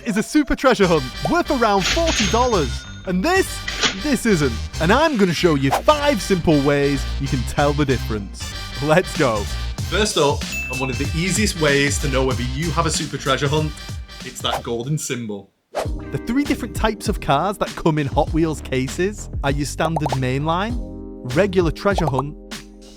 is a super treasure hunt worth around $40. And this isn't. And I'm going to show you 5 simple ways you can tell the difference. Let's go. First up, and one of the easiest ways to know whether you have a super treasure hunt, it's that golden symbol. The 3 different types of cars that come in Hot Wheels cases are your standard mainline, regular treasure hunt,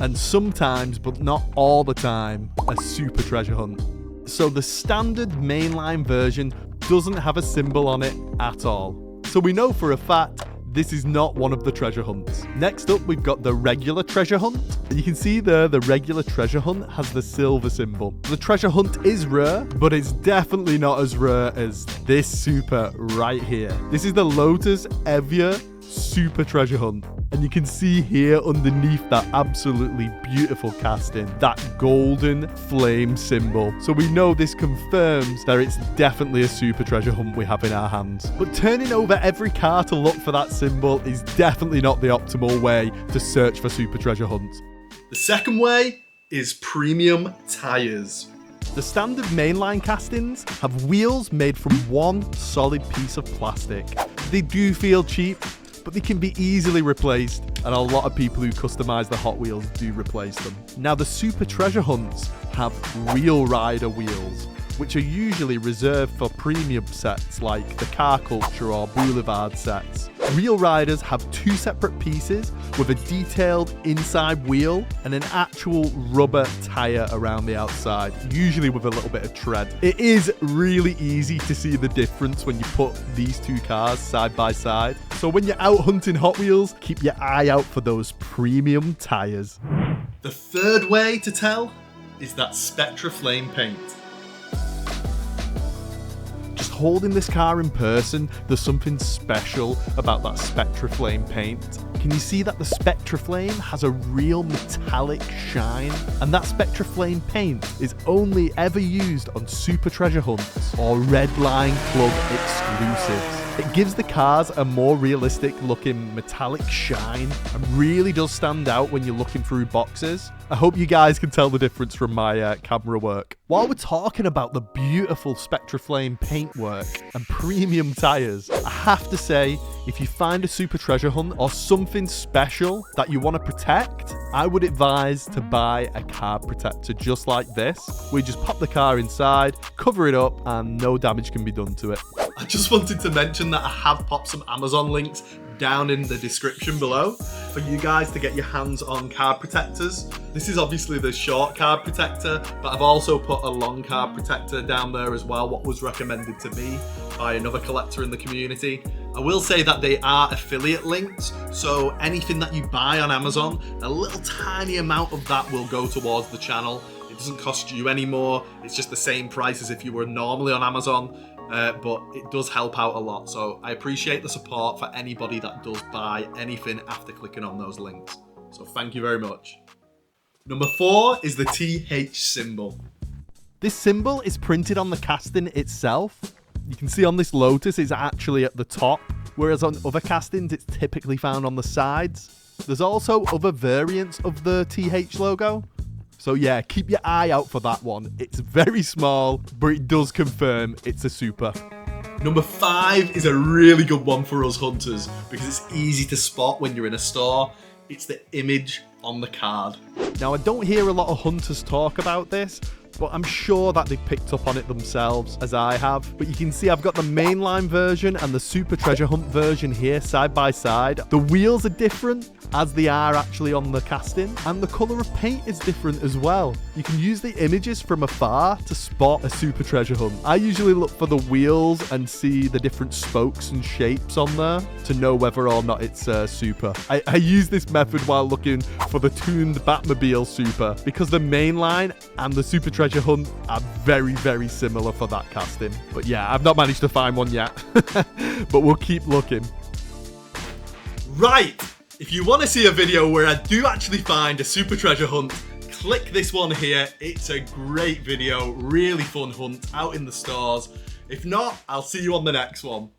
and sometimes, but not all the time, a super treasure hunt. So the standard mainline version doesn't have a symbol on it at all. So we know for a fact this is not one of the treasure hunts. Next up, we've got the regular treasure hunt. You can see there, the regular treasure hunt has the silver symbol. The treasure hunt is rare, but it's definitely not as rare as this super right here. This is the Lotus Evia Super Treasure Hunt. And you can see here underneath that absolutely beautiful casting, that golden flame symbol. So we know this confirms that it's definitely a super treasure hunt we have in our hands. But turning over every car to look for that symbol is definitely not the optimal way to search for super treasure hunts. The second way is premium tires. The standard mainline castings have wheels made from one solid piece of plastic. They do feel cheap, but they can be easily replaced, and a lot of people who customize the Hot Wheels do replace them. Now, the Super Treasure Hunts have Wheel Rider wheels, which are usually reserved for premium sets like the Car Culture or Boulevard sets. Wheel Riders have 2 separate pieces with a detailed inside wheel and an actual rubber tire around the outside, usually with a little bit of tread. It is really easy to see the difference when you put these 2 cars side by side. So when you're out hunting Hot Wheels, keep your eye out for those premium tires. The third way to tell is that Spectra Flame paint. Holding this car in person, there's something special about that Spectra Flame paint. Can you see that the Spectra Flame has a real metallic shine? And that Spectra Flame paint is only ever used on Super Treasure Hunts or Red Line Club exclusives. It gives the cars a more realistic looking metallic shine and really does stand out when you're looking through boxes. I hope you guys can tell the difference from my camera work. While we're talking about the beautiful Spectra Flame paintwork and premium tires, I have to say, if you find a super treasure hunt or something special that you want to protect, I would advise to buy a card protector just like this. We just pop the car inside, cover it up, and no damage can be done to it. I just wanted to mention that I have popped some Amazon links down in the description below for you guys to get your hands on card protectors. This is obviously the short card protector, but I've also put a long card protector down there as well, what was recommended to me by another collector in the community. I will say that they are affiliate links, so anything that you buy on Amazon, a little tiny amount of that will go towards the channel. It doesn't cost you any more, it's just the same price as if you were normally on Amazon. But it does help out a lot, so I appreciate the support for anybody that does buy anything after clicking on those links. So thank you very much. Number 4 is the TH symbol. This symbol is printed on the casting itself. You can see on this Lotus it's actually at the top, whereas on other castings it's typically found on the sides. There's also other variants of the TH logo. So yeah, keep your eye out for that one. It's very small, but it does confirm it's a super. Number 5 is a really good one for us hunters because it's easy to spot when you're in a store. It's the image on the card. Now, I don't hear a lot of hunters talk about this, but I'm sure that they've picked up on it themselves, as I have. But you can see I've got the mainline version and the Super Treasure Hunt version here side by side. The wheels are different, as they are actually on the casting, and the colour of paint is different as well. You can use the images from afar to spot a Super Treasure Hunt. I usually look for the wheels and see the different spokes and shapes on there to know whether or not it's super. I use this method while looking for the tuned Batmobile Super because the mainline and the Super Treasure Hunt are very, very similar for that casting. But yeah, I've not managed to find one yet, but we'll keep looking. Right, if you want to see a video where I do actually find a super treasure hunt, click this one here. It's a great video, really fun hunt out in the stores. If not, I'll see you on the next one.